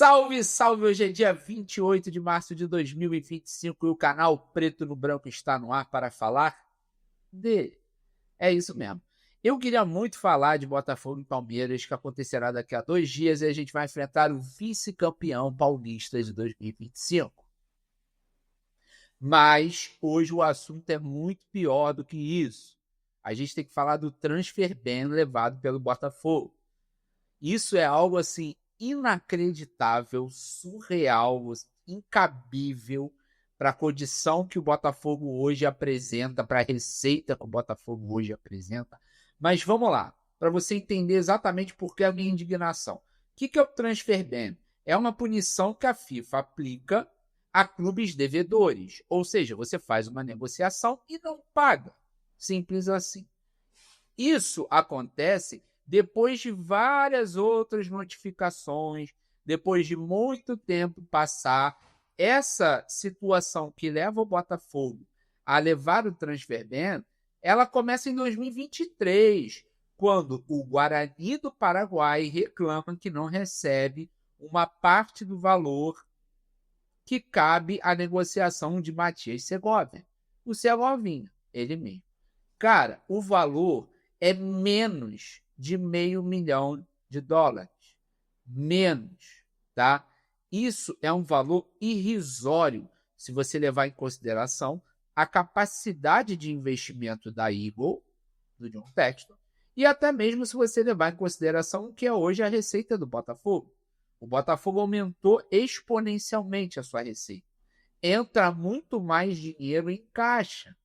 Salve, salve! Hoje é dia 28 de março de 2025 e o canal Preto no Branco está no ar para falar dele. É isso mesmo. Eu queria muito falar de Botafogo e Palmeiras, que acontecerá daqui a 2 dias e a gente vai enfrentar o vice-campeão paulista de 2025. Mas hoje o assunto é muito pior do que isso. A gente tem que falar do transfer ban levado pelo Botafogo. Isso é algo assim inacreditável, surreal, incabível para a condição que o Botafogo hoje apresenta, para a receita que o Botafogo hoje apresenta. Mas vamos lá, para você entender exatamente por que a minha indignação. O que é o transfer ban? É uma punição que a FIFA aplica a clubes devedores, ou seja, você faz uma negociação e não paga. Simples assim. Isso acontece depois de várias outras notificações, depois de muito tempo passar, essa situação que leva o Botafogo a levar o transfer ban, ela começa em 2023, quando o Guarani do Paraguai reclama que não recebe uma parte do valor que cabe à negociação de Matias Segovia. O Segovinha, ele mesmo. Cara, o valor é menos de $500 mil. Menos, tá? Isso é um valor irrisório se você levar em consideração a capacidade de investimento da Eagle, do John Textor, e até mesmo se você levar em consideração o que é hoje a receita do Botafogo. O Botafogo aumentou exponencialmente a sua receita. Entra muito mais dinheiro em caixa.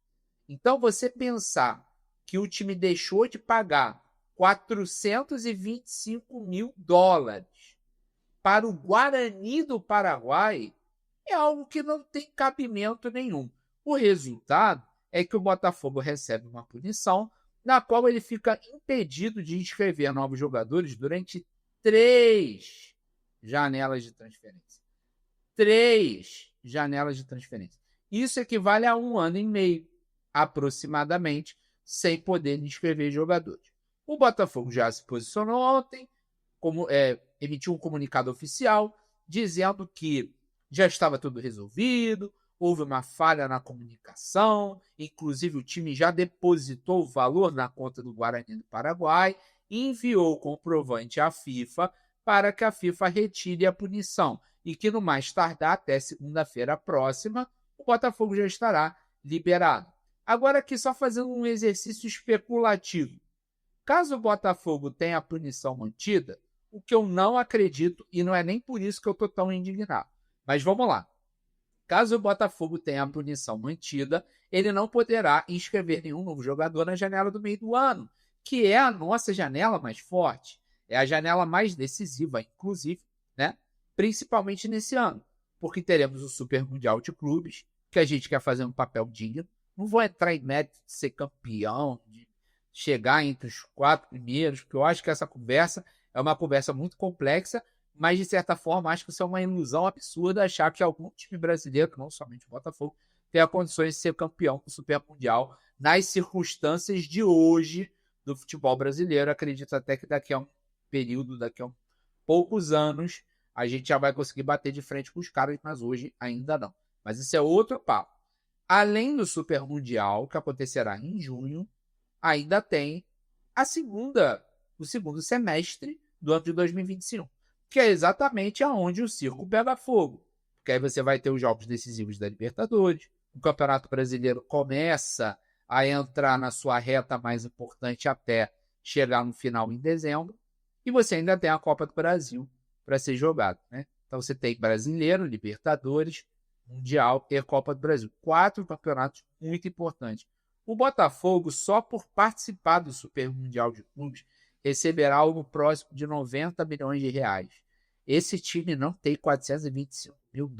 Então, você pensar que o time deixou de pagar $425 mil para o Guarani do Paraguai é algo que não tem cabimento nenhum. O resultado é que o Botafogo recebe uma punição na qual ele fica impedido de inscrever novos jogadores durante 3 janelas de transferência. 3 janelas de transferência. Isso equivale a 1 ano e meio, aproximadamente, sem poder inscrever jogadores. O Botafogo já se posicionou ontem, emitiu um comunicado oficial, dizendo que já estava tudo resolvido, houve uma falha na comunicação, inclusive o time já depositou o valor na conta do Guarani do Paraguai e enviou o comprovante à FIFA para que a FIFA retire a punição e que no mais tardar até segunda-feira próxima, o Botafogo já estará liberado. Agora aqui só fazendo um exercício especulativo. Caso o Botafogo tenha a punição mantida, o que eu não acredito, e não é nem por isso que eu estou tão indignado. Mas vamos lá. Caso o Botafogo tenha a punição mantida, ele não poderá inscrever nenhum novo jogador na janela do meio do ano, que é a nossa janela mais forte. É a janela mais decisiva, inclusive, né? Principalmente nesse ano, porque teremos o Super Mundial de Clubes, que a gente quer fazer um papel digno. Não vou entrar em mérito de ser campeão, de chegar entre os 4 primeiros, porque eu acho que essa conversa é uma conversa muito complexa, mas de certa forma acho que isso é uma ilusão absurda achar que algum time brasileiro, não somente o Botafogo, tenha condições de ser campeão do Super Mundial nas circunstâncias de hoje do futebol brasileiro. Acredito até que daqui a um período, daqui a poucos anos, a gente já vai conseguir bater de frente com os caras, mas hoje ainda não. Mas isso é outro papo. Além do Super Mundial, que acontecerá em junho, ainda tem o segundo semestre do ano de 2025, que é exatamente aonde o circo pega fogo. Porque aí você vai ter os jogos decisivos da Libertadores, o Campeonato Brasileiro começa a entrar na sua reta mais importante até chegar no final em dezembro, e você ainda tem a Copa do Brasil para ser jogado, né? Então você tem Brasileiro, Libertadores, Mundial e a Copa do Brasil. 4 campeonatos muito importantes. O Botafogo, só por participar do Super Mundial de Clubes, receberá algo próximo de $90 milhões. Esse time não tem $425 mil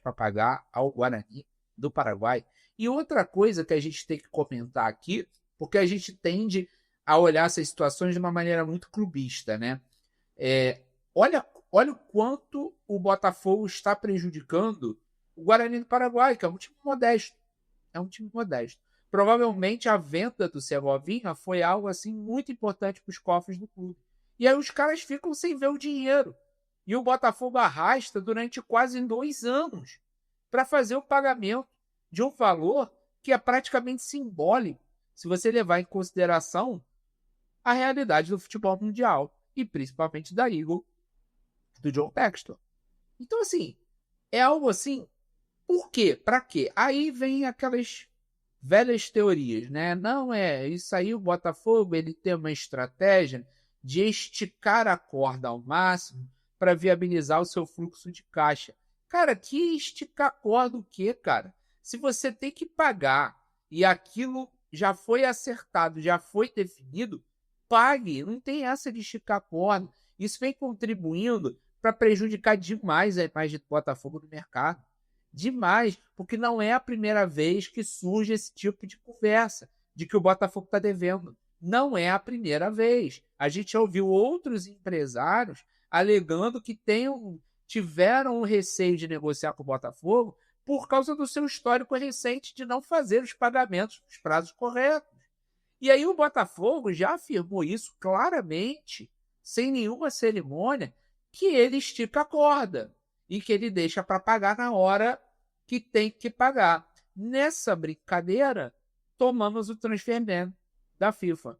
para pagar ao Guarani do Paraguai. E outra coisa que a gente tem que comentar aqui, porque a gente tende a olhar essas situações de uma maneira muito clubista, né? Olha o quanto o Botafogo está prejudicando o Guarani do Paraguai, que é um time modesto. Provavelmente a venda do Segovinha foi algo assim muito importante para os cofres do clube. E aí os caras ficam sem ver o dinheiro. E o Botafogo arrasta durante quase 2 anos para fazer o pagamento de um valor que é praticamente simbólico, se você levar em consideração a realidade do futebol mundial e principalmente da Eagle, do John Textor. Então, assim, é algo assim. Por quê? Para quê? Aí vem aquelas velhas teorias, né? Não é isso aí, o Botafogo ele tem uma estratégia de esticar a corda ao máximo para viabilizar o seu fluxo de caixa. Cara, que esticar a corda o quê, cara? Se você tem que pagar e aquilo já foi acertado, já foi definido, pague. Não tem essa de esticar a corda. Isso vem contribuindo para prejudicar demais a imagem do Botafogo no mercado. Demais, porque não é a primeira vez que surge esse tipo de conversa de que o Botafogo está devendo. Não é a primeira vez. A gente ouviu outros empresários alegando que tiveram o receio de negociar com o Botafogo por causa do seu histórico recente de não fazer os pagamentos nos prazos corretos. E aí o Botafogo já afirmou isso claramente, sem nenhuma cerimônia, que ele estica a corda e que ele deixa para pagar na hora que tem que pagar. Nessa brincadeira, tomamos o transfer ban da FIFA,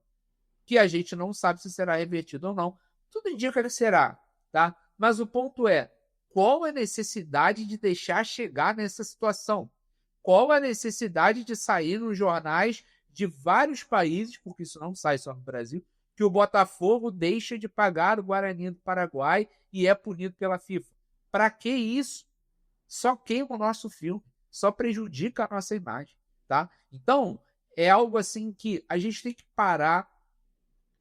que a gente não sabe se será revertido ou não. Tudo indica que será, tá? Mas o ponto é, qual a necessidade de deixar chegar nessa situação? Qual a necessidade de sair nos jornais de vários países, porque isso não sai só no Brasil, que o Botafogo deixa de pagar o Guarani do Paraguai e é punido pela FIFA? Para que isso? Só queima o nosso filme, só prejudica a nossa imagem, tá? Então, é algo assim que a gente tem que parar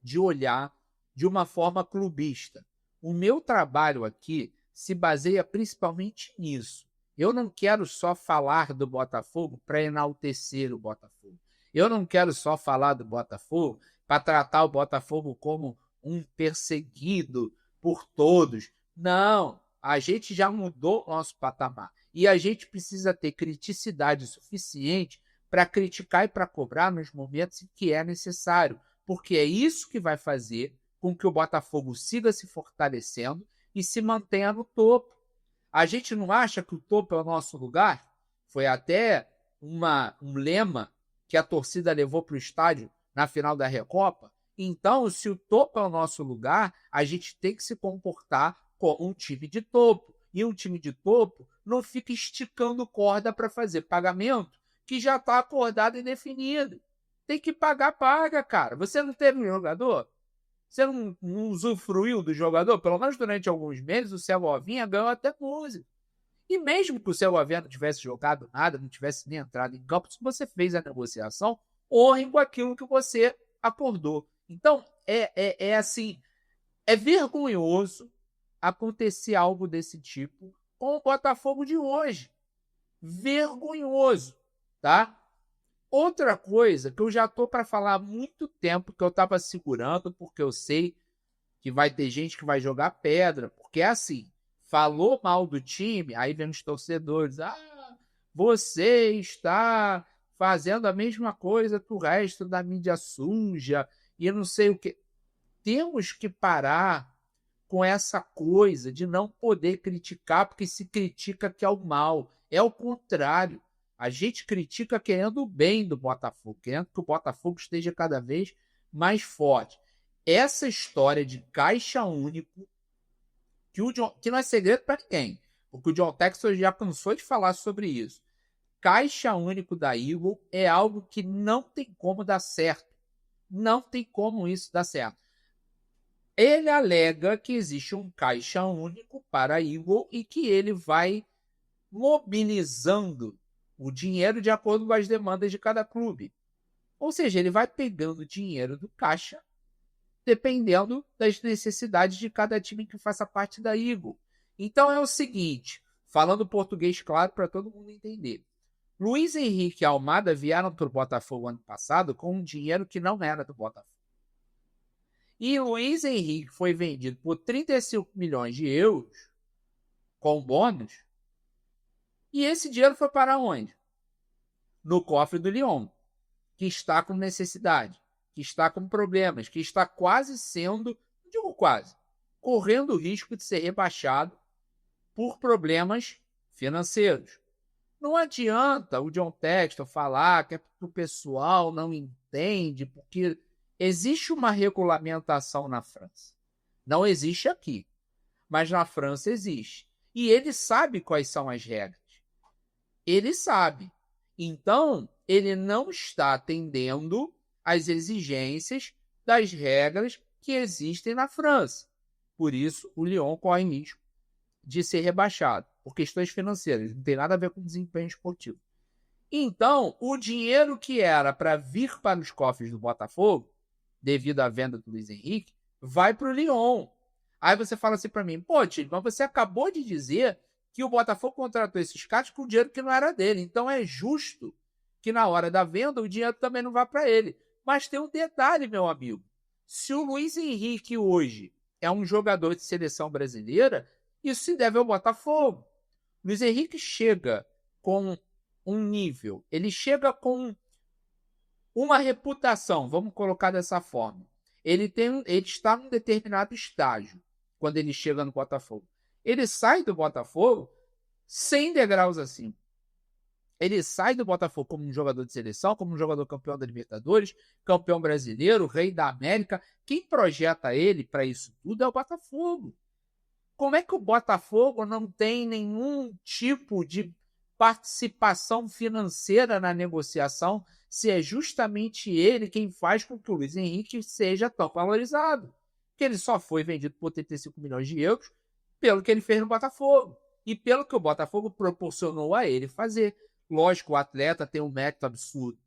de olhar de uma forma clubista. O meu trabalho aqui se baseia principalmente nisso. Eu não quero só falar do Botafogo para enaltecer o Botafogo. Eu não quero só falar do Botafogo para tratar o Botafogo como um perseguido por todos. Não, a gente já mudou nosso patamar. E a gente precisa ter criticidade suficiente para criticar e para cobrar nos momentos em que é necessário. Porque é isso que vai fazer com que o Botafogo siga se fortalecendo e se mantenha no topo. A gente não acha que o topo é o nosso lugar? Foi até um lema que a torcida levou para o estádio na final da Recopa. Então, se o topo é o nosso lugar, a gente tem que se comportar como um time de topo. E um time de topo não fica esticando corda para fazer pagamento que já está acordado e definido. Tem que pagar, paga, cara. Você não teve um jogador? Você não usufruiu do jogador? Pelo menos durante alguns meses, o Segovinha ganhou até música. E mesmo que o Segovinha não tivesse jogado nada, não tivesse nem entrado em campo, se você fez a negociação, honre com aquilo que você acordou. Então, é assim, é vergonhoso acontecer algo desse tipo com o Botafogo de hoje. Vergonhoso, tá? Outra coisa que eu já estou para falar há muito tempo, que eu estava segurando, porque eu sei que vai ter gente que vai jogar pedra, porque é assim, falou mal do time, aí vem os torcedores, você está fazendo a mesma coisa que o resto da mídia suja, e não sei o que. Temos que parar com essa coisa de não poder criticar, porque se critica que é o mal. É o contrário. A gente critica querendo o bem do Botafogo, querendo que o Botafogo esteja cada vez mais forte. Essa história de caixa único, que não é segredo para ninguém, porque o John Textor já cansou de falar sobre isso. Caixa único da Eagle é algo que não tem como dar certo. Não tem como isso dar certo. Ele alega que existe um caixa único para a Eagle e que ele vai mobilizando o dinheiro de acordo com as demandas de cada clube. Ou seja, ele vai pegando dinheiro do caixa dependendo das necessidades de cada time que faça parte da Eagle. Então é o seguinte, falando português claro para todo mundo entender. Luiz Henrique e Almada vieram para o Botafogo ano passado com um dinheiro que não era do Botafogo. E Luiz Henrique foi vendido por 35 milhões de euros com bônus. E esse dinheiro foi para onde? No cofre do Lyon, que está com necessidade, que está com problemas, que está quase sendo, não digo quase, correndo o risco de ser rebaixado por problemas financeiros. Não adianta o John Textor falar que o pessoal não entende, porque existe uma regulamentação na França. Não existe aqui, mas na França existe. E ele sabe quais são as regras. Ele sabe. Então, ele não está atendendo às exigências das regras que existem na França. Por isso, o Lyon corre risco de ser rebaixado, por questões financeiras. Não tem nada a ver com desempenho esportivo. Então, o dinheiro que era para vir para os cofres do Botafogo, devido à venda do Luiz Henrique, vai para o Lyon. Aí você fala assim para mim, pô, Tito, mas você acabou de dizer que o Botafogo contratou esses caras com dinheiro que não era dele. Então é justo que na hora da venda o dinheiro também não vá para ele. Mas tem um detalhe, meu amigo. Se o Luiz Henrique hoje é um jogador de seleção brasileira, isso se deve ao Botafogo. Luiz Henrique chega com um nível, ele chega com uma reputação, vamos colocar dessa forma. Ele está num determinado estágio quando ele chega no Botafogo. Ele sai do Botafogo 100 degraus acima. Ele sai do Botafogo como um jogador de seleção, como um jogador campeão da Libertadores, campeão brasileiro, rei da América. Quem projeta ele para isso tudo é o Botafogo. Como é que o Botafogo não tem nenhum tipo de participação financeira na negociação, se é justamente ele quem faz com que o Luiz Henrique seja tão valorizado? Que ele só foi vendido por 85 milhões de euros pelo que ele fez no Botafogo e pelo que o Botafogo proporcionou a ele fazer. Lógico, o atleta tem um mérito absurdo,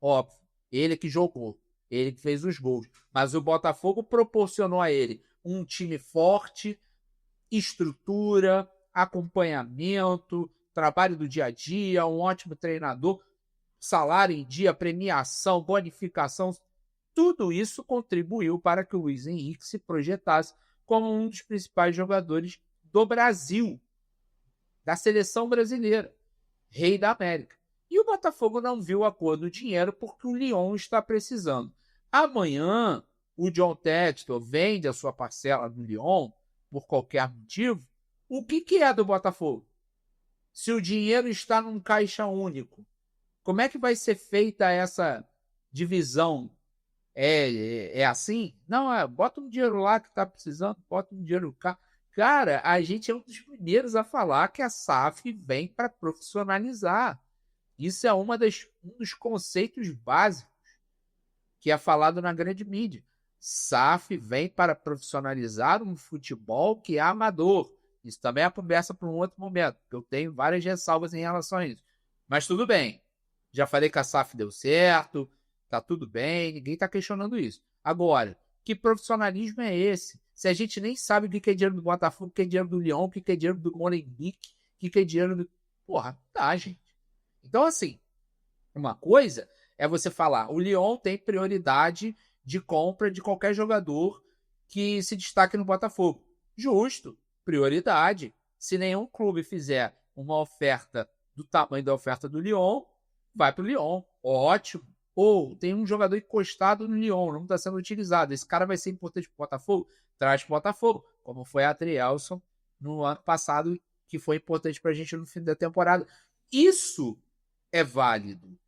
óbvio. Ele que jogou, ele que fez os gols. Mas o Botafogo proporcionou a ele um time forte, estrutura, acompanhamento, trabalho do dia a dia, um ótimo treinador, salário em dia, premiação, bonificação. Tudo isso contribuiu para que o Luiz Henrique se projetasse como um dos principais jogadores do Brasil, da seleção brasileira, rei da América. E o Botafogo não viu a cor do dinheiro porque o Lyon está precisando. Amanhã, o John Textor vende a sua parcela do Lyon por qualquer motivo. O que é do Botafogo? Se o dinheiro está num caixa único, como é que vai ser feita essa divisão? É assim? Não, bota um dinheiro lá que está precisando, bota um dinheiro cá. Cara, a gente é um dos primeiros a falar que a SAF vem para profissionalizar. Isso é um dos conceitos básicos que é falado na grande mídia. SAF vem para profissionalizar um futebol que é amador. Isso também é conversa para um outro momento, porque eu tenho várias ressalvas em relação a isso. Mas tudo bem. Já falei que a SAF deu certo, tá tudo bem, ninguém está questionando isso. Agora, que profissionalismo é esse? Se a gente nem sabe o que é dinheiro do Botafogo, o que é dinheiro do Lyon, o que é dinheiro do Molenbeek, o que é dinheiro do... Porra, tá, gente. Então, assim, uma coisa é você falar, o Lyon tem prioridade de compra de qualquer jogador que se destaque no Botafogo. Justo, prioridade. Se nenhum clube fizer uma oferta do tamanho da oferta do Lyon, vai para o Lyon. Ótimo. Ou tem um jogador encostado no Lyon, não está sendo utilizado. Esse cara vai ser importante para o Botafogo? Traz para o Botafogo, como foi a Adrielson no ano passado, que foi importante para a gente no fim da temporada. Isso é válido.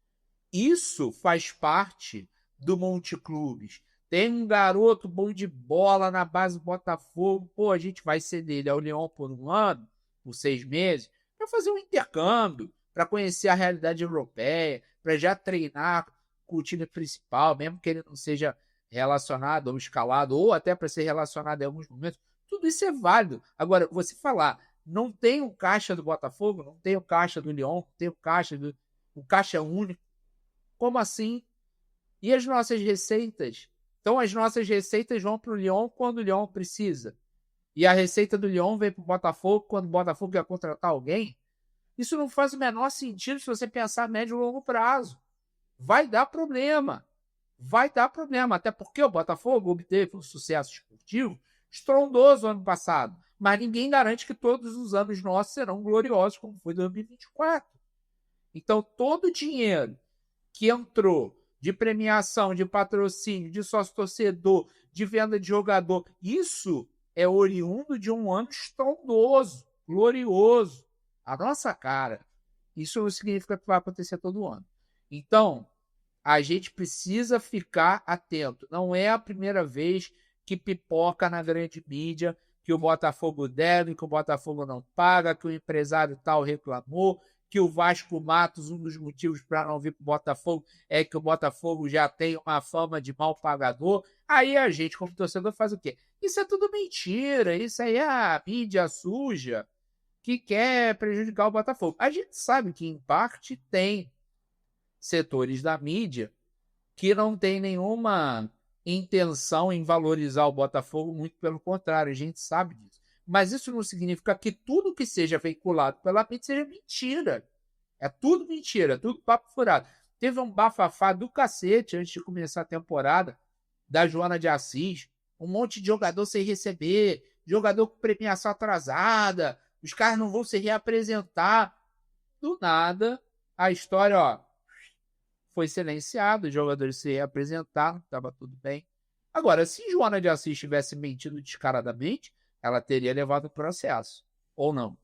Isso faz parte do Monte Clubes. Tem um garoto bom de bola na base do Botafogo. Pô, a gente vai ceder ele ao Lyon por um ano, por 6 meses, para fazer um intercâmbio, para conhecer a realidade europeia, para já treinar com o time principal, mesmo que ele não seja relacionado ou escalado, ou até para ser relacionado em alguns momentos. Tudo isso é válido. Agora, você falar, não tem o caixa do Botafogo, não tem o caixa do Lyon, não tem o caixa do... O caixa é único. Como assim? E as nossas receitas? Então, as nossas receitas vão para o Lyon quando o Lyon precisa. E a receita do Lyon vem para o Botafogo quando o Botafogo quer contratar alguém? Isso não faz o menor sentido se você pensar a médio e longo prazo. Vai dar problema. Vai dar problema. Até porque o Botafogo obteve um sucesso esportivo estrondoso ano passado. Mas ninguém garante que todos os anos nossos serão gloriosos, como foi 2024. Então, todo o dinheiro que entrou de premiação, de patrocínio, de sócio-torcedor, de venda de jogador, isso é oriundo de um ano estrondoso, glorioso, a nossa cara. Isso não significa que vai acontecer todo ano. Então, a gente precisa ficar atento. Não é a primeira vez que pipoca na grande mídia que o Botafogo deve, que o Botafogo não paga, que o empresário tal reclamou, que o Vasco Matos, um dos motivos para não vir para o Botafogo é que o Botafogo já tem uma fama de mal pagador. Aí a gente, como torcedor, faz o quê? Isso é tudo mentira, isso aí é a mídia suja que quer prejudicar o Botafogo. A gente sabe que, em parte, tem setores da mídia que não tem nenhuma intenção em valorizar o Botafogo, muito pelo contrário, a gente sabe disso. Mas isso não significa que tudo que seja veiculado pela mídia seja mentira. É tudo mentira, é tudo papo furado. Teve um bafafá do cacete antes de começar a temporada da Joana de Assis, um monte de jogador sem receber, jogador com premiação atrasada, os caras não vão se reapresentar. Do nada, a história, ó, foi silenciado, os jogadores se reapresentaram, estava tudo bem. Agora, se Joana de Assis tivesse mentido descaradamente, ela teria levado o processo. Ou não.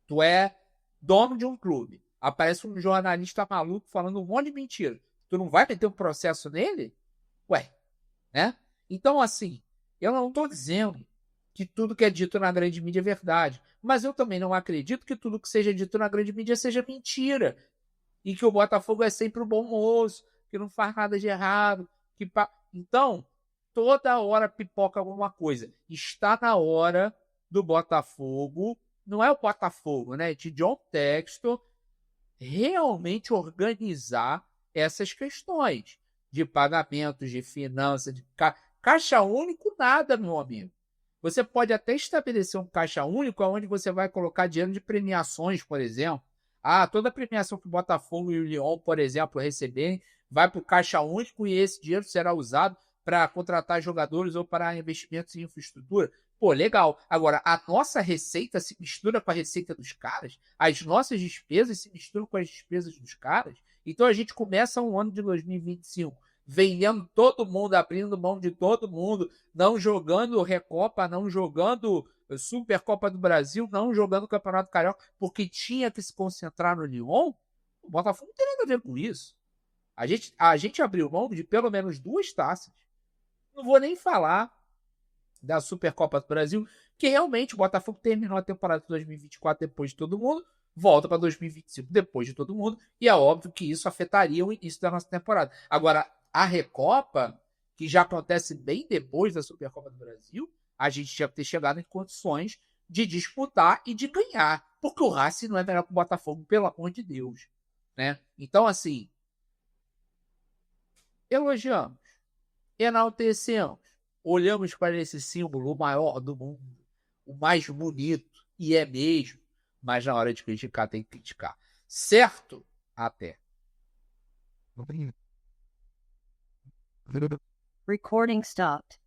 Tu é dono de um clube. Aparece um jornalista maluco falando um monte de mentira. Tu não vai meter um processo nele? Ué, né? Então, assim, eu não estou dizendo que tudo que é dito na grande mídia é verdade. Mas eu também não acredito que tudo que seja dito na grande mídia seja mentira. E que o Botafogo é sempre o bom moço, que não faz nada de errado. Então, toda hora pipoca alguma coisa. Está na hora do Botafogo, não é o Botafogo, né? De John Textor realmente organizar essas questões de pagamentos, de finanças, de caixa único, nada, meu amigo. Você pode até estabelecer um caixa único onde você vai colocar dinheiro de premiações, por exemplo. Ah, toda a premiação que o Botafogo e o Lyon, por exemplo, receberem, vai para o caixa único e esse dinheiro será usado para contratar jogadores ou para investimentos em infraestrutura. Pô, legal. Agora, a nossa receita se mistura com a receita dos caras, as nossas despesas se misturam com as despesas dos caras. Então a gente começa um ano de 2025 vendendo todo mundo, abrindo mão de todo mundo, não jogando Recopa, não jogando Supercopa do Brasil, não jogando Campeonato Carioca, porque tinha que se concentrar no Lyon. O Botafogo não tem nada a ver com isso. A gente abriu mão de pelo menos 2 taças. Não vou nem falar da Supercopa do Brasil, que realmente o Botafogo terminou a temporada de 2024 depois de todo mundo, volta para 2025 depois de todo mundo, e é óbvio que isso afetaria o início da nossa temporada. Agora, a Recopa, que já acontece bem depois da Supercopa do Brasil, a gente tinha que ter chegado em condições de disputar e de ganhar, porque o Racing não é melhor que o Botafogo, pelo amor de Deus, né? Então, assim, elogiamos, enaltecemos, olhamos para esse símbolo, o maior do mundo, o mais bonito, e é mesmo, mas na hora de criticar, tem que criticar. Certo? Até. Recording stopped.